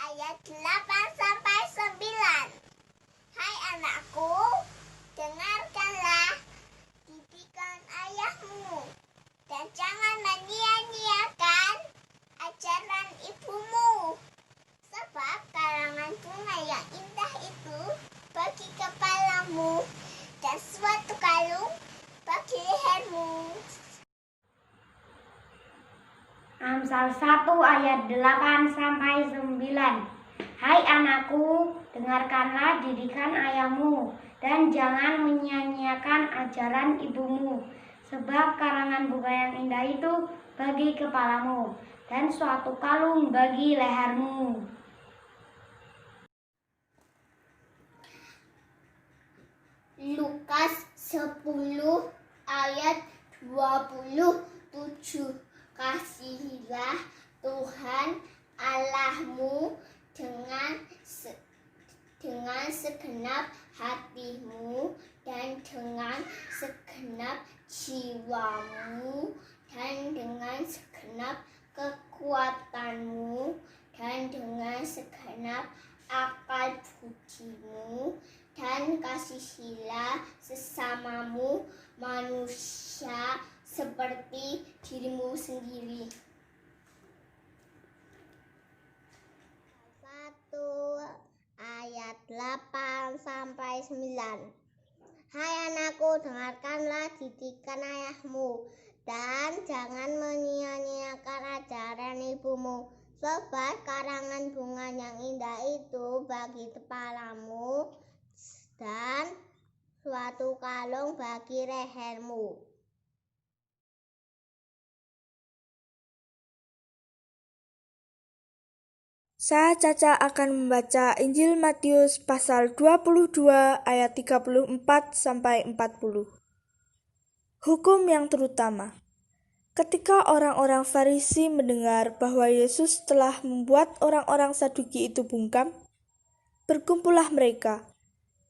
ayat 8-9. Hai anakku, dengarkanlah didikan ayahmu dan jangan menyia-nyiakan ajaran ibumu. Sebab karangan bunga yang indah itu bagi kepalamu dan suatu kalung bagi lehermu. Amsal 1 ayat 8-9. Hai anakku, dengarkanlah didikan ayahmu dan jangan menyia-nyiakan ajaran ibumu. Sebab karangan bunga yang indah itu bagi kepalamu dan suatu kalung bagi lehermu. Lukas 10 ayat 27. Kasihilah Tuhan Allahmu dengan segenap hatimu dan dengan segenap jiwamu dan dengan segenap kekuatanmu dan dengan segenap akal budimu, dan kasihilah sesamamu manusia seperti dirimu sendiri. 1 ayat 8-9. Hai anakku, dengarkanlah didikan ayahmu dan jangan menyia-nyiakan ajaran ibumu. Sebab karangan bunga yang indah itu bagi kepalamu dan suatu kalung bagi lehermu. Saya Caca akan membaca Injil Matius pasal 22 ayat 34-40. Hukum yang terutama. Ketika orang-orang Farisi mendengar bahwa Yesus telah membuat orang-orang Saduki itu bungkam, berkumpullah mereka,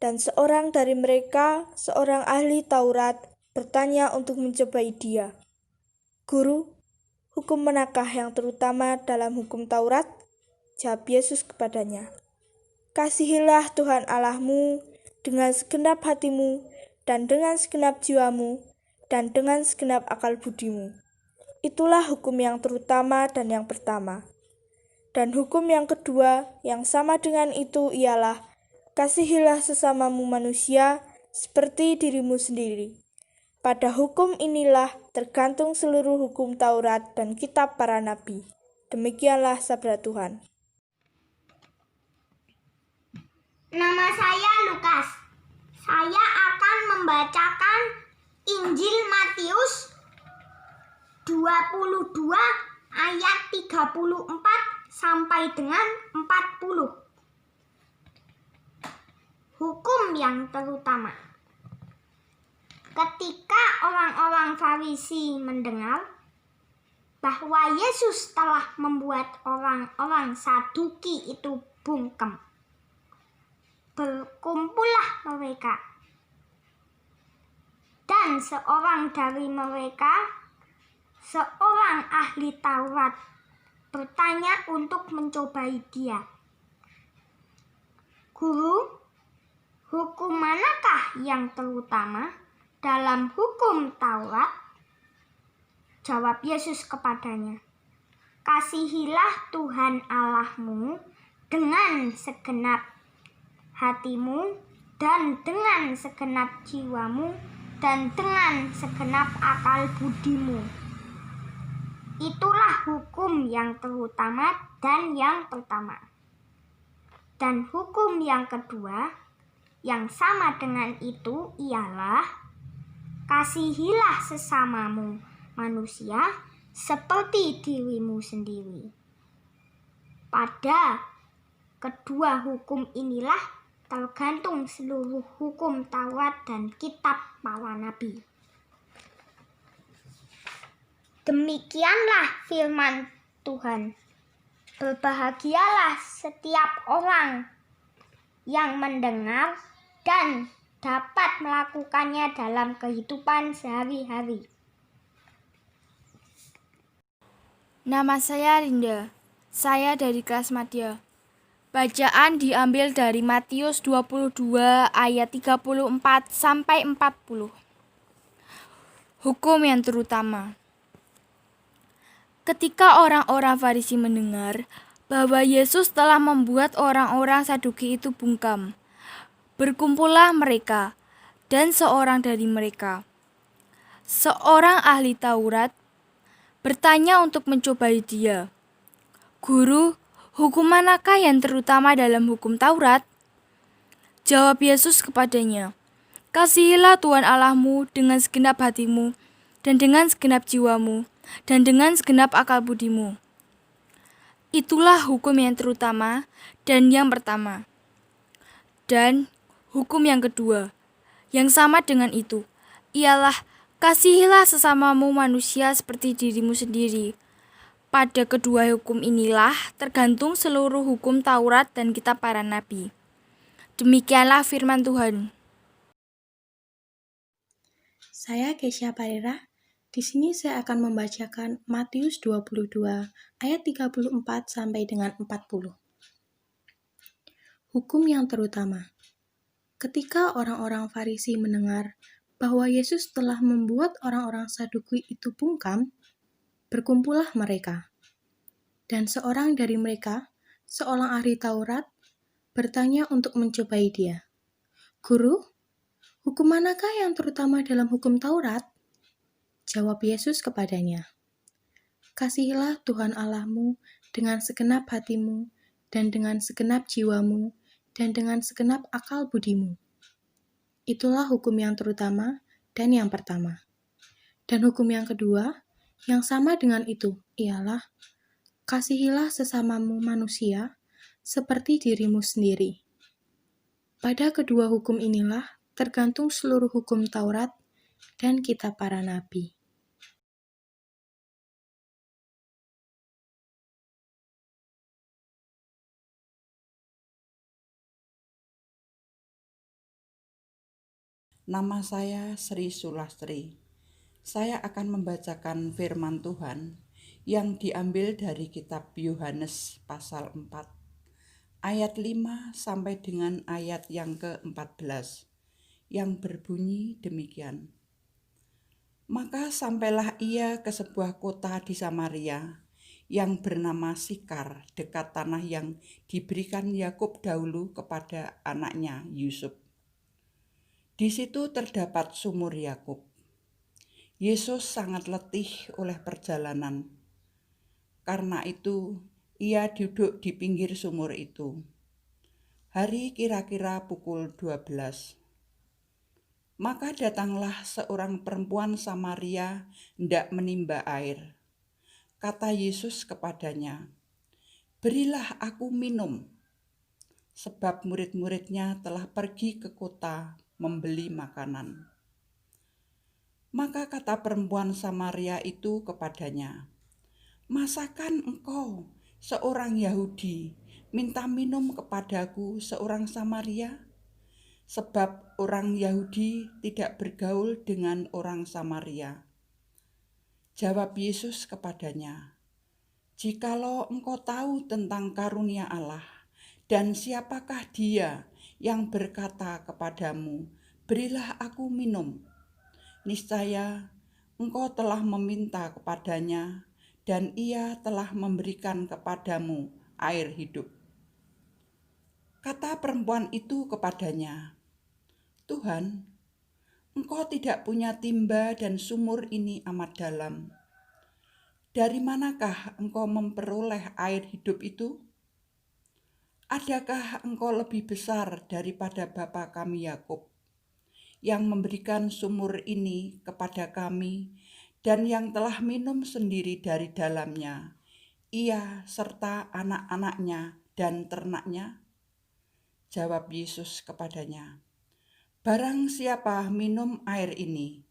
dan seorang dari mereka, seorang ahli Taurat, bertanya untuk mencobai dia. Guru, hukum manakah yang terutama dalam hukum Taurat? Jawab Yesus kepadanya, kasihilah Tuhan Allahmu dengan segenap hatimu dan dengan segenap jiwamu dan dengan segenap akal budimu. Itulah hukum yang terutama dan yang pertama. Dan hukum yang kedua yang sama dengan itu ialah, kasihilah sesamamu manusia seperti dirimu sendiri. Pada hukum inilah tergantung seluruh hukum Taurat dan kitab para nabi. Demikianlah sabda Tuhan. Nama saya Lukas. Saya akan membacakan Injil Matius 22 ayat 34 sampai dengan 40. Hukum yang terutama. Ketika orang-orang Farisi mendengar bahwa Yesus telah membuat orang-orang Saduki itu bungkam, berkumpullah mereka, dan seorang dari mereka, seorang ahli Taurat, bertanya untuk mencobai dia. Guru, hukum manakah yang terutama dalam hukum Taurat? Jawab Yesus kepadanya, kasihilah Tuhan Allahmu dengan segenap hatimu dan dengan segenap jiwamu dan dengan segenap akal budimu. Itulah hukum yang terutama dan yang pertama. Dan hukum yang kedua yang sama dengan itu ialah, kasihilah sesamamu manusia seperti dirimu sendiri. Pada kedua hukum inilah tergantung seluruh hukum Taurat dan kitab para nabi. Demikianlah firman Tuhan. Berbahagialah setiap orang yang mendengar dan dapat melakukannya dalam kehidupan sehari-hari. Nama saya Rinda. Saya dari kelas Madya. Bacaan diambil dari Matius 22 ayat 34 sampai 40. Hukum yang terutama. Ketika orang-orang Farisi mendengar bahwa Yesus telah membuat orang-orang Saduki itu bungkam, berkumpullah mereka, dan seorang dari mereka, seorang ahli Taurat, bertanya untuk mencobai dia, "Guru, hukum manakah yang terutama dalam hukum Taurat?" Jawab Yesus kepadanya, "Kasihilah Tuhan Allahmu dengan segenap hatimu, dan dengan segenap jiwamu, dan dengan segenap akal budimu. Itulah hukum yang terutama dan yang pertama. Dan hukum yang kedua, yang sama dengan itu, ialah kasihilah sesamamu manusia seperti dirimu sendiri. Pada kedua hukum inilah tergantung seluruh hukum Taurat dan kitab para nabi." Demikianlah firman Tuhan. Saya Kesha Parera. Di sini saya akan membacakan Matius 22 ayat 34 sampai dengan 40. Hukum yang terutama. Ketika orang-orang Farisi mendengar bahwa Yesus telah membuat orang-orang Saduki itu bungkam, berkumpullah mereka. Dan seorang dari mereka, seorang ahli Taurat, bertanya untuk mencobai dia, "Guru, hukum manakah yang terutama dalam hukum Taurat?" Jawab Yesus kepadanya, "Kasihilah Tuhan Allahmu dengan segenap hatimu, dan dengan segenap jiwamu, dan dengan segenap akal budimu. Itulah hukum yang terutama dan yang pertama. Dan hukum yang kedua, yang sama dengan itu, ialah kasihilah sesamamu manusia seperti dirimu sendiri. Pada kedua hukum inilah tergantung seluruh hukum Taurat dan kitab para nabi." Nama saya Sri Sulastri. Saya akan membacakan firman Tuhan yang diambil dari kitab Yohanes pasal 4, ayat 5 sampai dengan ayat yang ke-14, yang berbunyi demikian. Maka sampailah ia ke sebuah kota di Samaria yang bernama Sikar, dekat tanah yang diberikan Yakub dahulu kepada anaknya Yusuf. Di situ terdapat sumur Yakub. Yesus sangat letih oleh perjalanan. Karena itu, ia duduk di pinggir sumur itu. Hari kira-kira pukul 12. Maka datanglah seorang perempuan Samaria hendak menimba air. Kata Yesus kepadanya, "Berilah aku minum," sebab murid-muridnya telah pergi ke kota membeli makanan. Maka kata perempuan Samaria itu kepadanya, "Masakan engkau, seorang Yahudi, minta minum kepadaku, seorang Samaria? Sebab orang Yahudi tidak bergaul dengan orang Samaria." Jawab Yesus kepadanya, "Jikalau engkau tahu tentang karunia Allah, dan siapakah dia yang berkata kepadamu, 'Berilah aku minum,' niscaya engkau telah meminta kepadanya, dan ia telah memberikan kepadamu air hidup." Kata perempuan itu kepadanya, "Tuhan, engkau tidak punya timba dan sumur ini amat dalam. Dari manakah engkau memperoleh air hidup itu? Adakah engkau lebih besar daripada bapa kami Yakub, yang memberikan sumur ini kepada kami dan yang telah minum sendiri dari dalamnya, ia serta anak-anaknya dan ternaknya?" Jawab Yesus kepadanya, "Barang siapa minum air ini,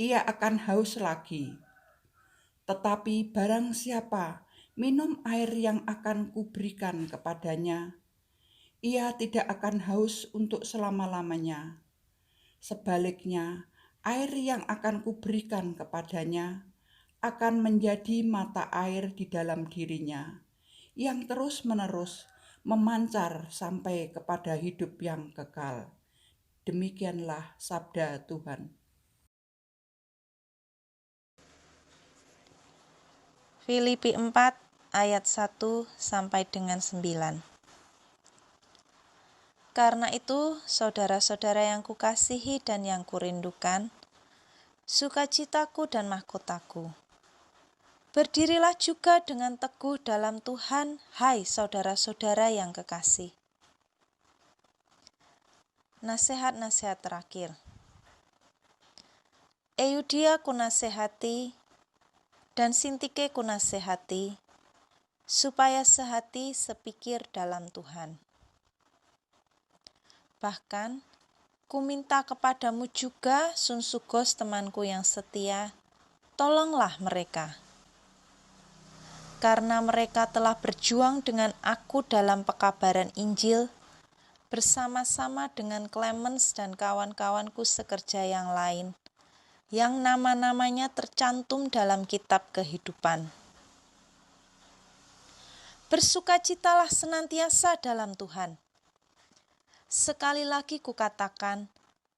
ia akan haus lagi. Tetapi barang siapa minum air yang akan kuberikan kepadanya, ia tidak akan haus untuk selama-lamanya. Sebaliknya, air yang akan kuberikan kepadanya akan menjadi mata air di dalam dirinya, yang terus-menerus memancar sampai kepada hidup yang kekal. Demikianlah sabda Tuhan. Filipi 4 ayat 1 sampai dengan 9. Karena itu, saudara-saudara yang kukasihi dan yang kurindukan, sukacitaku dan mahkotaku, berdirilah juga dengan teguh dalam Tuhan, hai saudara-saudara yang kekasih. Nasihat-nasihat terakhir. Eudia kunasehati dan Sintike kunasehati, supaya sehati sepikir dalam Tuhan. Bahkan, ku minta kepadamu juga, Sunsugos temanku yang setia, tolonglah mereka. Karena mereka telah berjuang dengan aku dalam pekabaran Injil, bersama-sama dengan Clemens dan kawan-kawanku sekerja yang lain, yang nama-namanya tercantum dalam kitab kehidupan. Bersukacitalah senantiasa dalam Tuhan. Sekali lagi kukatakan,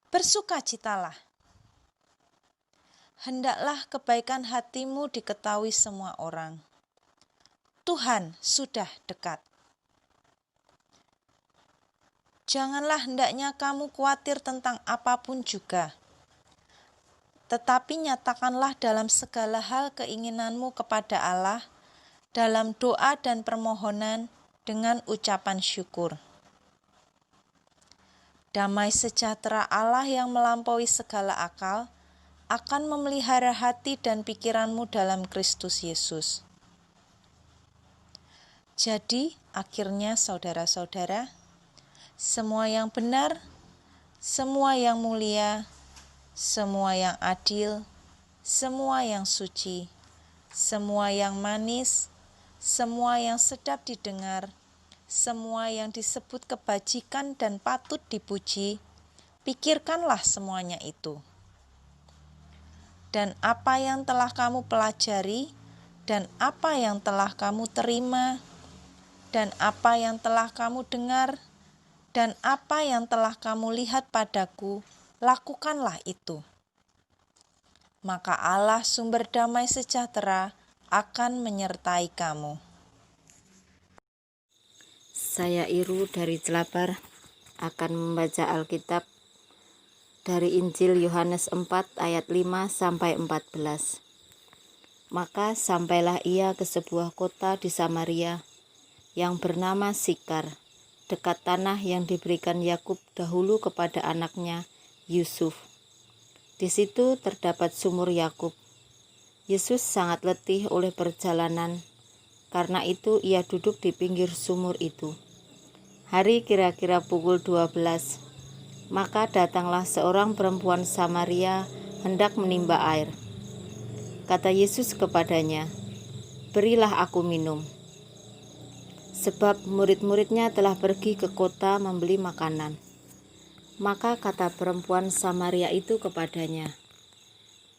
bersukacitalah. Hendaklah kebaikan hatimu diketahui semua orang. Tuhan sudah dekat. Janganlah hendaknya kamu khawatir tentang apapun juga. Tetapi nyatakanlah dalam segala hal keinginanmu kepada Allah, dalam doa dan permohonan dengan ucapan syukur. Damai sejahtera Allah yang melampaui segala akal akan memelihara hati dan pikiranmu dalam Kristus Yesus. Jadi, akhirnya saudara-saudara, semua yang benar, semua yang mulia, semua yang adil, semua yang suci, semua yang manis, semua yang sedap didengar, semua yang disebut kebajikan dan patut dipuji, pikirkanlah semuanya itu. Dan apa yang telah kamu pelajari, dan apa yang telah kamu terima, dan apa yang telah kamu dengar, dan apa yang telah kamu lihat padaku, lakukanlah itu. Maka Allah sumber damai sejahtera akan menyertai kamu. Saya Iru dari Jelabar akan membaca Alkitab dari Injil Yohanes 4 ayat 5 sampai 14. Maka sampailah ia ke sebuah kota di Samaria yang bernama Sikar, dekat tanah yang diberikan Yakub dahulu kepada anaknya Yusuf. Di situ terdapat sumur Yakub. Yesus sangat letih oleh perjalanan, karena itu ia duduk di pinggir sumur itu. Hari kira-kira pukul 12, maka datanglah seorang perempuan Samaria hendak menimba air. Kata Yesus kepadanya, "Berilah aku minum." Sebab murid-muridnya telah pergi ke kota membeli makanan. Maka kata perempuan Samaria itu kepadanya,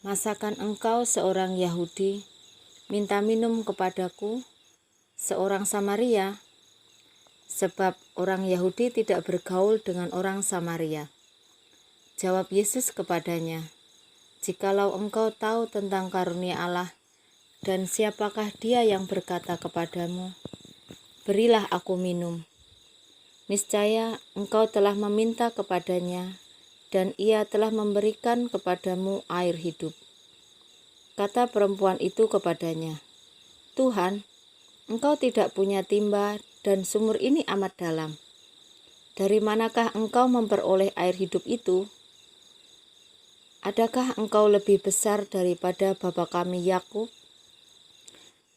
"Masakan engkau seorang Yahudi minta minum kepadaku, seorang Samaria?" Sebab orang Yahudi tidak bergaul dengan orang Samaria. Jawab Yesus kepadanya, "Jikalau engkau tahu tentang karunia Allah, dan siapakah dia yang berkata kepadamu, 'Berilah aku minum,' niscaya engkau telah meminta kepadanya, dan ia telah memberikan kepadamu air hidup." Kata perempuan itu kepadanya, "Tuhan, engkau tidak punya timba, dan sumur ini amat dalam. Dari manakah engkau memperoleh air hidup itu? Adakah engkau lebih besar daripada bapa kami Yakub,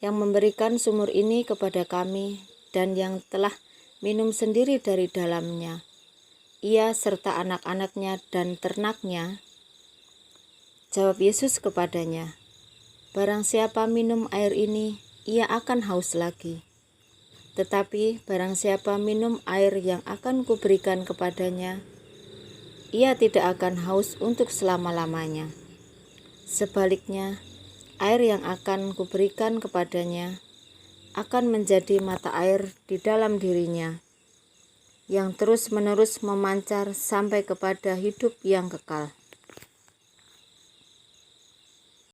yang memberikan sumur ini kepada kami, dan yang telah minum sendiri dari dalamnya, ia serta anak-anaknya dan ternaknya?" Jawab Yesus kepadanya, "Barang siapa minum air ini, ia akan haus lagi. Tetapi barang siapa minum air yang akan kuberikan kepadanya, ia tidak akan haus untuk selama-lamanya. Sebaliknya, air yang akan kuberikan kepadanya akan menjadi mata air di dalam dirinya, yang terus-menerus memancar sampai kepada hidup yang kekal.